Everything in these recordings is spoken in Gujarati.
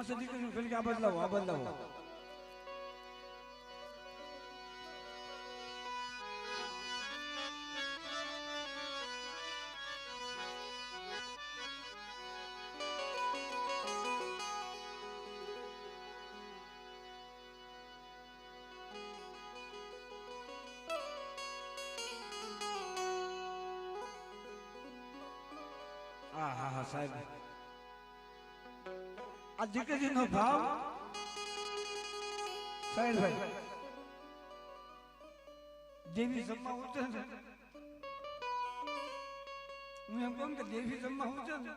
પાસે દીકરીનું ફેર કે આ બદલાવો આ બદલાવો હા સાહેબ આ દીકરીનો ભાવ સાહેબ ભાઈ દેવી જમવા ઉતરે ને હું એમ કહું કે દેવી જમવા ઉતરે ને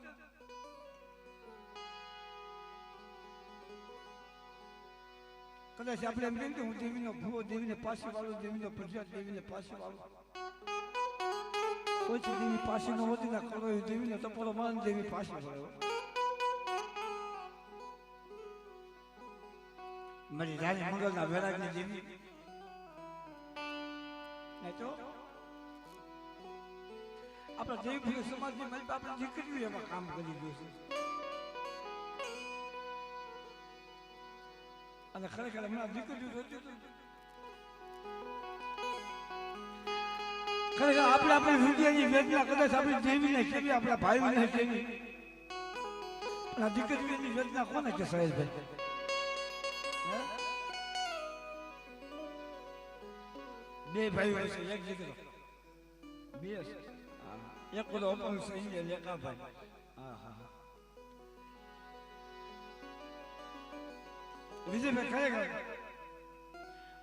કદાચ આપણે એમ કહીએ કે હું દેવીનો ભૂવો દેવીને પાસે વાળું દેવીનો પ્રસાદ દેવીને પાસે વાળું કોઈ દેવી પાસે ન હોતી ના કરો દેવીને ટપોરો માન દેવી પાસે વળ્યો મારી રાણી મંગળના વૈરાગની દેવી તો આપણા દેવી સમાજની મળી આપણે દીકરીઓ એમાં કામ કરી દે છે અને ખરેખર હમણાં દીકરીઓ જોતી ખરેખર આપણે આપણી હૃદયની વેદના કદાચ આપણી દેવીને કેવી આપણા ભાઈઓને કેવી પણ આ દીકરીઓની વેદના કોને કે સહેજભાઈ બે ભાઈઓ છે એક દીકરો બે એક બધો અપંગ છે લેકા ભાઈ હા વિજયભાઈ ખરેખર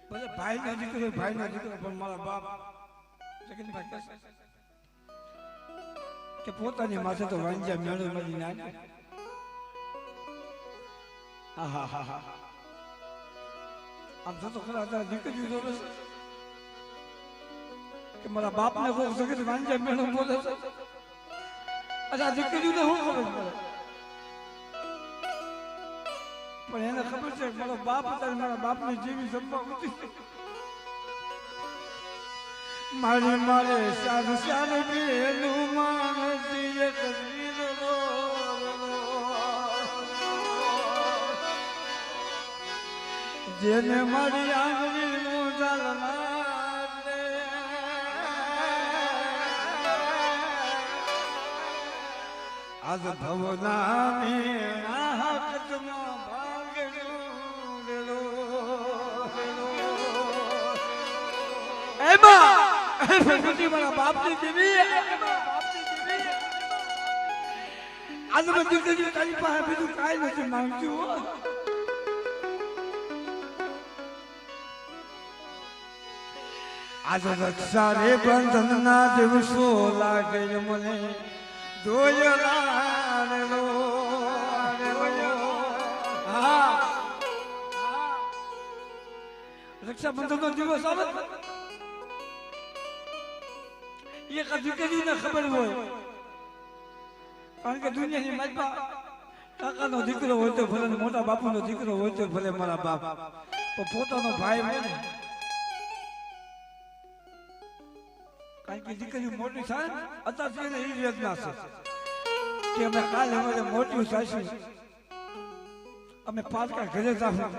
ભલે ભાઈનો દીકરો પણ મારા બાપ કે પોતાની માથે તો વાંજ્યા મેળો મળી ના આમ થતો ખરા તારા દીકરી જોડે કે મારા બાપ ને કોક શકે વાંજ્યા મેળો બોલે છે અચ્છા દીકરીને શું ખબર પડે પણ એને ખબર છે મારો બાપ હતા મારા બાપની જેવી સંભાવ હતી મારી મારે સારું સારું બેનું માનસી એક દીનો જેને મારી આંગળી નું ચાલના આજ ભવના મેણા હાથમાં ભાગડું એમાં મારા બાપની દેવી આજે મેં દીકરી તારી પાસે બીજું કાંઈ નથી માંગતું આજે રક્ષા રે બંધન ના દિવસો લાગે મને રક્ષાબંધન નો દિવસ આવે એક દીકરીને ખબર હોય કારણ કે દુનિયાની મજબા કાકાનો દીકરો હોય તો ભલે મોટા બાપુનો દીકરો હોય તો ભલે મારા બાપ પણ પોતાનો ભાઈ હોય ને કારણ કે દીકરી મોટી થાય ને અત્યારથી એને એ વેદના છે કે અમે કાલે અમારે મોટી થઈશું અમે પાછા ઘરે જાશું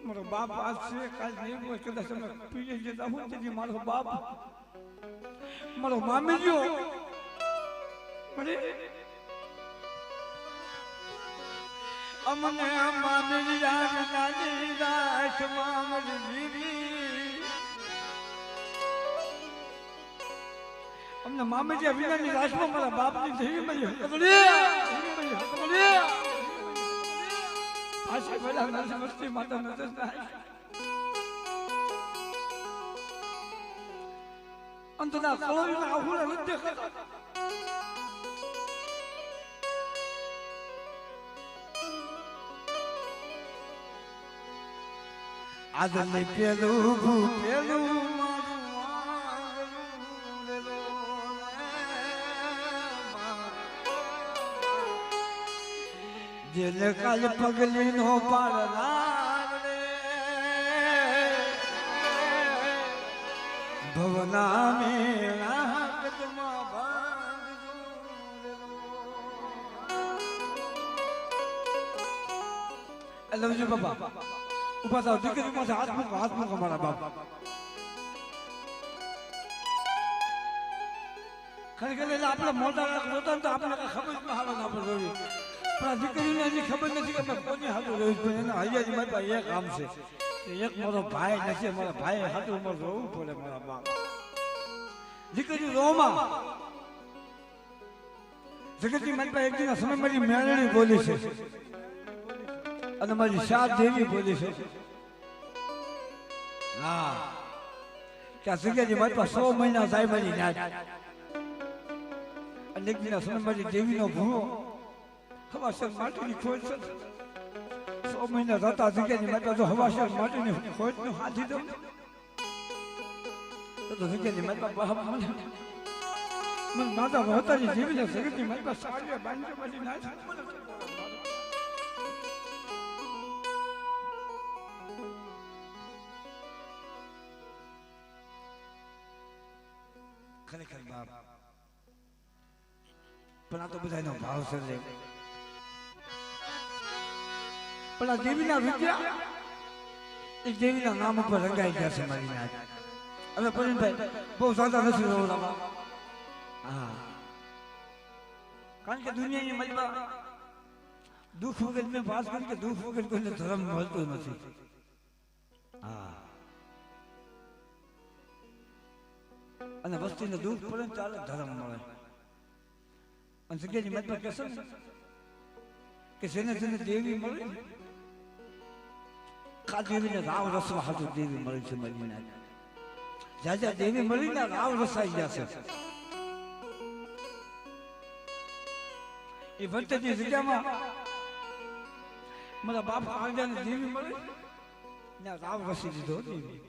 મારો બાપ આજ છે કાલ નહીં હોય કદાચ અમે પીએ જતા હું તેથી મારો બાપ મારો મામી જો અમને મામી યાદ નાની રાત મામલી જીવી અમને મામી જે વિનાની રાતમાં મારા બાપની જેવી મળી આશી પેલા નથી મસ્તી માતા નથી અંતના કલોરીના આહુડા નથી દેખાતા આજ નહીં પેલું જેને કાલ પગલી નો પાડનાર ભવના મેળા હાથમાં ભાગજો લવજી બાપા ઉભા થાવ દીકરી પાસે હાથ મૂકો મારા બાપ ખરેખર એટલે આપણે મોટા નહોતા તો આપણે ખબર જ હાલ આપણે જોયું પણ આ દીકરીને હજી ખબર નથી કે કોની હાથું રહ્યું પણ એના હૈયાજી મારી પાસે એક કામ છે એક મારો ભાઈ નથી મારા ભાઈ હાથું મારે રોવું પડે મારા બાપ દીકરી રોમાં જગતની મારી પાસે એક દિન સમય મારી મેળણી બોલી છે અને મારી સાત દેવી બોલી છે હા ત્યાં જગ્યાની મારી પાસે 100 મહિના થાય મારી નાચ અને એક દિન સમય મારી દેવીનો ભૂવો હવાસર માટીની ખોજ છે 100 મહિના થતા જગ્યાની મારી પાસે હવાસર માટીની ખોજનું હાથી દઉં તો જગ્યાની મારી પાસે મને માતા વહતાની દેવીને જગતની મારી પાસે સાડીઓ બાંધીને બધી નાચ ખરેખર બાપ પણ આ તો બધાનો ભાવ છે પણ આ દેવીના વિદ્યા એક દેવીના નામ ઉપર રંગાઈ ગયા છે મારી નાચ હવે પ્રવીણભાઈ બહુ સાદા નથી રોવડામાં હા કારણ કે દુનિયાની મજબા દુઃખ વગર મેં વાત કરી કે દુઃખ વગર કોઈને ધર્મ મળતો નથી હા અને વસ્તીને દુઃખ પડે ચાલે ધર્મ મળે અને જગ્યાની મત પર કહેશો કે જેને દેવી મળી કા દેવીને રાવ રસવા હાથું દેવી મળી છે મળી જ્યાં જ્યાં દેવી મળી ને રાવ રસાઈ ગયા છે એ વચ્ચેની જગ્યામાં મારા બાપ આગળને દેવી મળી ને રાવ રસી દીધો દેવી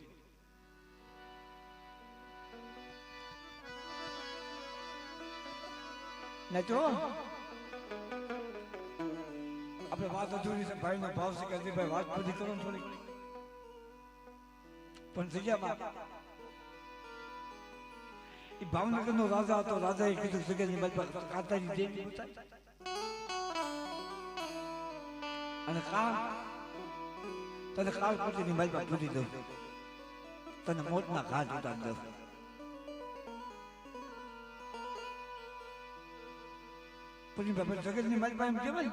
નહીં તો આપણે વાત અધૂરી છે ભાઈ નો ભાવ છે કે ભાઈ વાત બધી કરો થોડી પણ જગ્યામાં એ ભાવનગર નો રાજા હતો રાજાએ કીધું જગ્યાની બાજુ કાતાની દેવી અને તને કાળ પૂટીની બાજુ પૂરી દઉં તને મોતના ઘાટ ઉતાર દઉં પછી જગતની મારી પાસે કહેવાય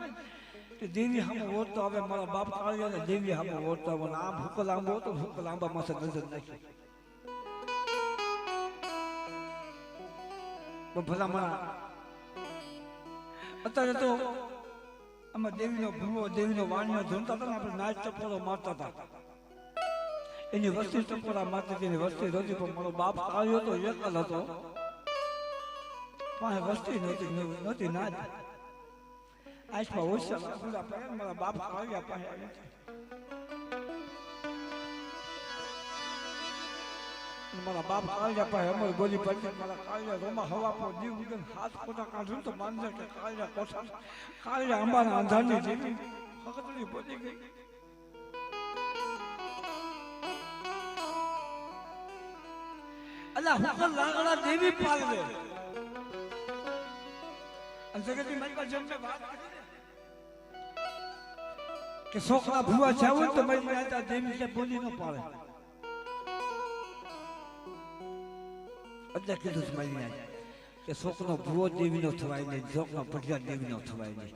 કે દેવી સામે ઓળતો આવે મારા બાપ કાળિયા ને દેવી સામે ઓળતો આવે આમ ભૂકો લાંબો હતો ભૂકો લાંબા માસે નજર નાખી ભલા મારા અત્યારે તો આમાં દેવીનો ભૂવો દેવીનો વાણીઓ ધૂમતા હતા ને આપણે નાચ ટપોરો મારતા હતા એની વસ્તી ટપોરા મારતી હતી એની વસ્તી હતી પણ મારો બાપ કાળિયો હતો એકલ હતો પાસે વસ્તી નહોતી નાચ આસમાં ઓછા મારા બાપ આવ્યા પાસે મારા બાપ કાળિયા પાસે અમારી ગોલી પડતી મારા કાળિયા રોમા હવા પર જીવ ઉગન હાથ પોતા કાઢું તો માનજે કે કાળિયા કોઠા કાળિયા અંબાના અંધારની જેવી ફકતડી પડી ગઈ અલા હુકર લાગડા દેવી પાલવે જગતની મારી પાસે જેમ વાત કે છોકરા ભૂવા જાવું તો મારી આતા દેવી કે બોલી ન પાડે એટલે કીધું છે મારી આજ કે છોકરો ભૂવો દેવીનો થવાય નહીં છોકરો પટિયા દેવીનો થવાય નહીં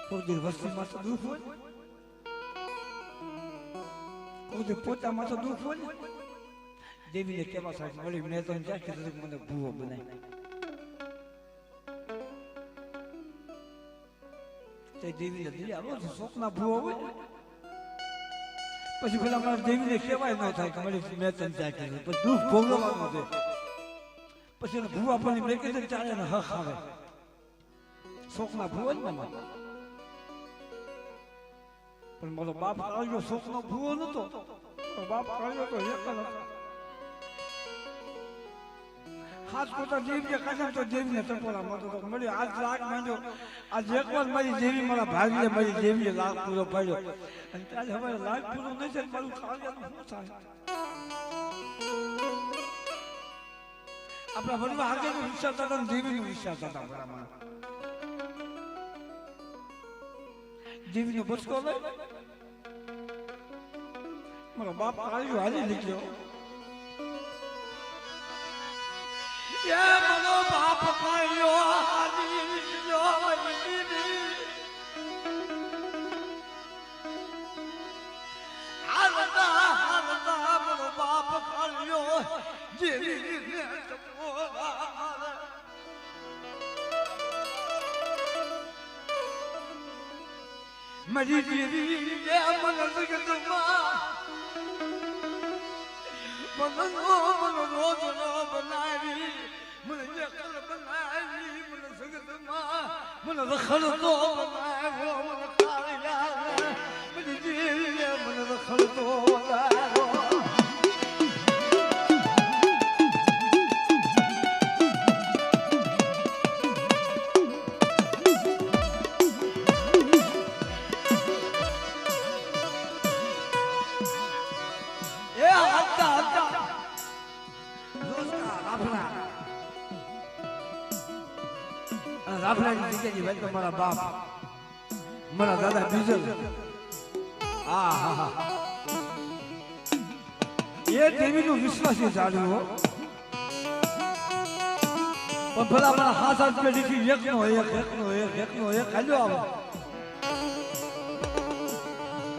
કોઈ દી વસ્તીમાં તો દુઃખ હોય કોઈ દી પોતામાં તો દુઃખ હોય દેવીને કેવા સાહેબ મળી મેં તો ક્યાં કીધું મને ભૂવો બનાવી દેવીને દિલી આવો શોકના ભૂવો હોય પછી પેલા મારા દેવીને કહેવાય ન થાય કે મારી મેં તને ત્યાં કીધું પછી દુઃખ ભોગવવાનું છે પછી એને ભૂવા પણ મેં કીધું ચાલે ને હક આવે શોકના ભૂવો જ મને પણ મારો બાપ કાળિયો શોકનો ભૂવો નતો બાપ કાળિયો તો એક હતો હાથ પોતા દેવી કાઢે તો દેવીને ટપોરા મળતો તો મળી આજ લાખ માંડ્યો આજ એકવાર મારી દેવી મારા ભાગીએ મારી દેવીએ લાખ પૂરો પાડ્યો અને ત્યારે હવે લાખ પૂરો નહીં છે મારું કાળિયાનું શું થાય આપણા વડવા આગળનું વિચારતા હતા દેવીનું વિચારતા હતા બરાબર દેવીનો બચકો લઈ મારો બાપ કાળિયો હાલી નીકળ્યો મારો બાપ કાળિયો હાલી નીકળ્યો મારો બાપ કાળિયો જેવી મરી જીવી જે મન જગતમાં મન રોજ નો બનાવી મને જખલ બનાવી મને જગતમાં મને રખડ તો બનાવ્યો મને કાળિયા મરી જીવી મને રખડ તો બનાવ્યો રાફલાની જગ્યાની વાત તો મારા બાપ મારા દાદા બીજલ એ દેવીનું વિશ્વાસી જાણ્યું પણ ભલા મારા હાથ પેઢીથી એકનો એક હાલ્યો આવે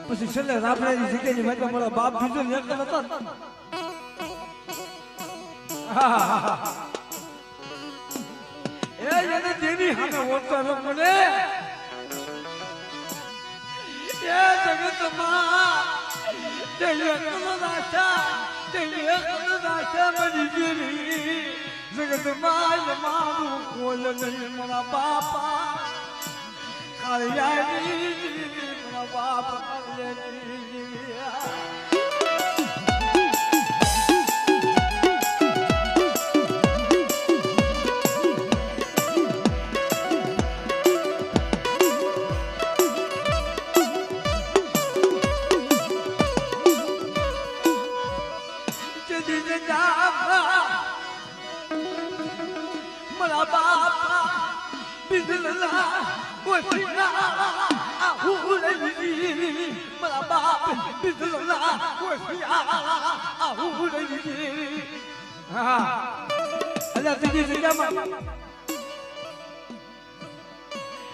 પછી છેલ્લે રાફલાની જગ્યાની વાત મારા બાપ બીજલ એક હતા એને દેવી હામે ઓળતો મને એ જગતમાં તે એકનો દાશા મરી ગઈ જગતમાં મારું કોલ નહીં મારા બાપા કાળિયાની મારા બાપ કાળિયાની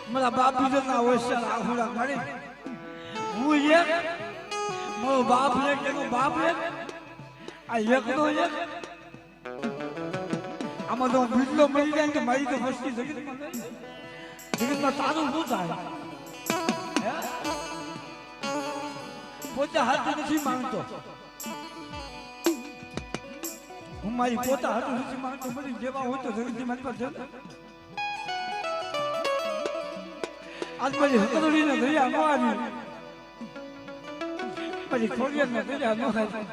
મારા બાપ બીજો ના હોય આહુડા મારી હું એક મારો બાપ એક એનો બાપ એક આ એકનો એક આમાં તો બીજો મળી જાય કે મારી તો વસ્તી જગતમાં તારું શું થાય પોતે હાથ નથી માંગતો હું મારી પોતા હાથ નથી માંગતો બધી જેવા હોય તો જગતની મારી પાસે આજ મારી હકરોડીને દરિયા ન આવી મારી ખોડિયાને દરિયા ન આવી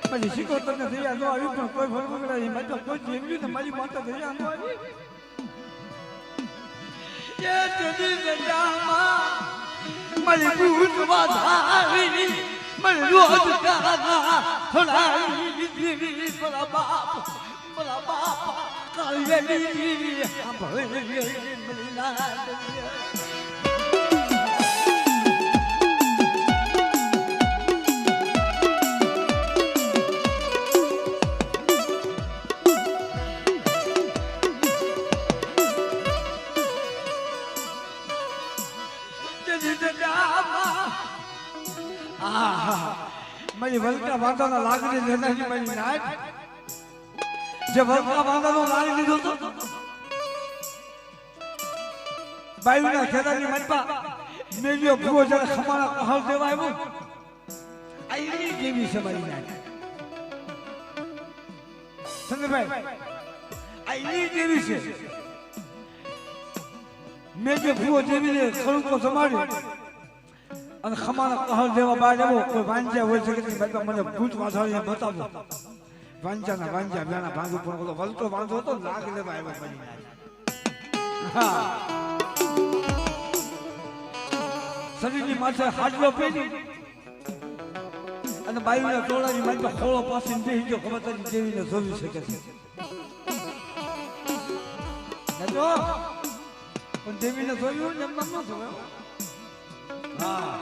મારી શિકોતરને દરિયા ન આવી પણ કોઈ ભરમકડાની માતા કોઈ જેવ્યું ને મારી માતા દરિયા ન આવી એ તેની દરિયામાં મારી દૂધ વધારી મારી રોજ કાના થોડાઈ દીવી મારા બાપ કાળિયાની સાંભળે મળી ના મારી વલકા બાંધાના લાગણી લેનારી મારી નાક જે વલકા બાંધાનો લાગી લીધો તો બાયુના ખેદાની મનપા મેલ્યો ભૂવો જ્યારે ખમાના કહલ દેવા આવ્યો આઈલી જેવી છે મારી નાક સંજયભાઈ આઈલી જેવી છે મેં જે ભૂવો જેવી ખડુકો જમાડ્યો અને ખમાના કહલ દેવા બાદ એવો કોઈ વાંજ્યા હોય છે કે મને ભૂત વાંધો બતાવો વાંજાના વ્યાના ભાંગુ પણ ઓલો વલતો વાંધો હતો લાગ લેવા આવ્યો બની હા શરીરની માથે હાડલો પેરી અને બાયુના ટોળાની માથે ખોળો પાસીને બેસી ગયો ખબર તારી દેવીને જોવી શકે છે પણ દેવીને જોયું ને એમ નામ ન જોયું. હા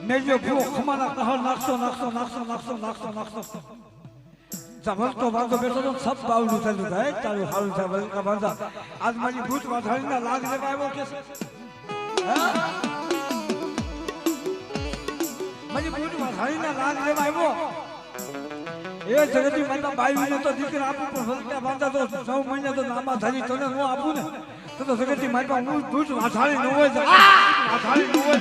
મેં જો ભૂ ખમાના કહર નાખશો નાખશો નાખશો નાખશો નાખશો નાખશો જબરતો બાંધો બેઠો તો સબ બાવલું થયું થાય તારું હારું થાય વલકા બાંધા આજ મારી ભૂત વાથાણીના લાગ લેવા આવ્યો કે છે મારી ભૂત વાથાણીના લાગ લેવા આવ્યો એ જગતી માતા બાવીને તો દીકરા આપું પણ વલકા બાંધા તો 9 મહિના તો નામા ધારી તને ન આપું ને તો જગતી માતા હું ભૂત વાથાણી ન હોય વાથાણી ન હોય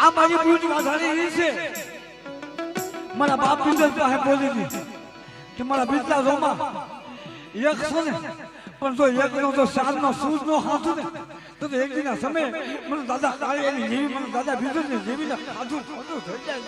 આ મારી ભૂત વાથાણી છે મારા બાપ બીજા પાસે બોલી હતી કે મારા બીજા રોમાં એક છે ને પણ જો એકનો તો ચારનો સૂઝ નો હાથું ને તો એક દિના સમય મને દાદા કાળી એની જેવી મને દાદા બીજું ને જેવી ખાધું ખોટું થઈ જાય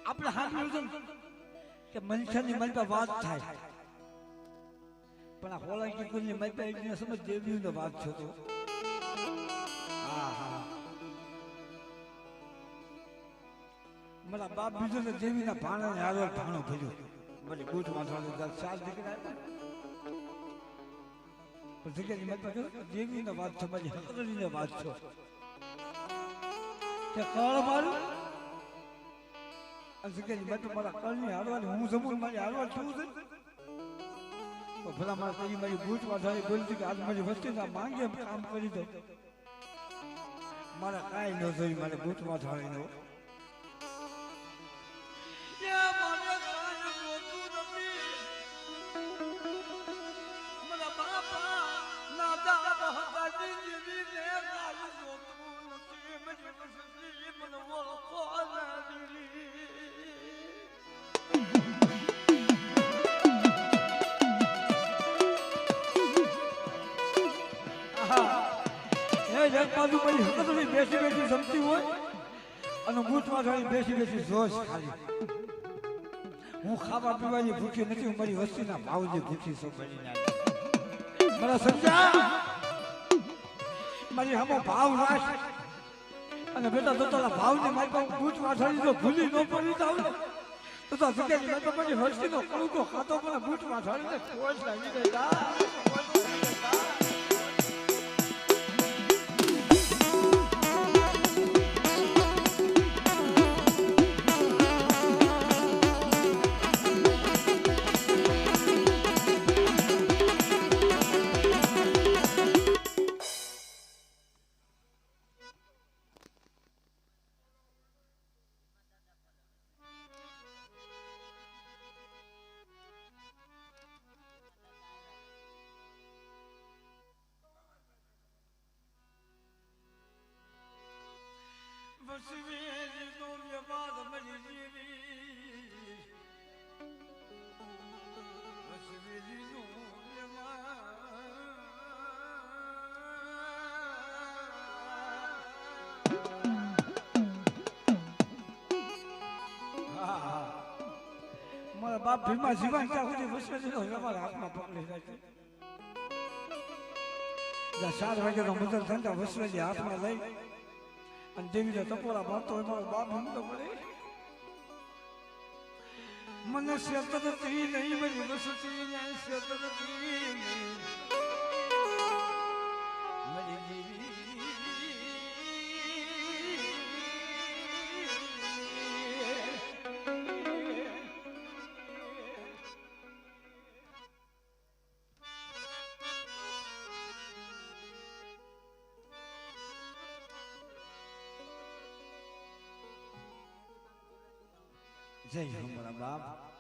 આપણે હાથ મિલતું કે મનસાની મનપા વાત થાય પણ આ હોળાકી કુલની મનપા એકને સમજ દેવીનો વાત થતો મારા બાપ બીજો ને દેવીના ભાણાને હારો ભાણો ભર્યો મને બૂટ વાંધવાનો 4 દીકરા પણ દીકરાની મનપા દેવીનો વાત છે મારી હકડીને વાત છે કે કળ મારું અંશકેલી મત મારા કળની હારવાની હું જમું મારી હારવા છું છે તો ભલા મારા તરી મારી ભૂત વાધારી બોલતી કે આજ મારી વસ્તીના માંગે કામ કરી દો મારા કાંઈ ન જોઈ મારે ભૂત વાધારી નો બેસી બેસી જમતી હોય અને બૂટમાં જાણી બેસી બેસી જોશ ખાલી હું ખાવા પીવાની ભૂખી નથી હું મારી વસ્તીના ભાવની ભૂખી છું મારા સમજા મારી હમો ભાવ રાખ અને બેટા તો તારા ભાવને મારી પાસે બૂટમાં જાણી જો ભૂલી ન પડી જાવ ને તો તો જગ્યાની મારી પાસે મારી વસ્તીનો કળુકો ખાતો પણ બૂટમાં જાણીને ખોજ લાગી ગઈ મારા બાપ ભીમા જીવન ત્યાં સુધી વસવેલીનો અમારા હાથમાં પકડી રાખે 4 વાગ્યાનો મદદ ધંધા વસવેલી હાથમાં લઈ અને દેવીને ટપોરા મારતો હોય મારો બાપ હિંમતો પડે મને શેતરતી નહીં મારી વસતી નહીં શેતરતી નહીં મારી દેવી જય હો મારા બાપ.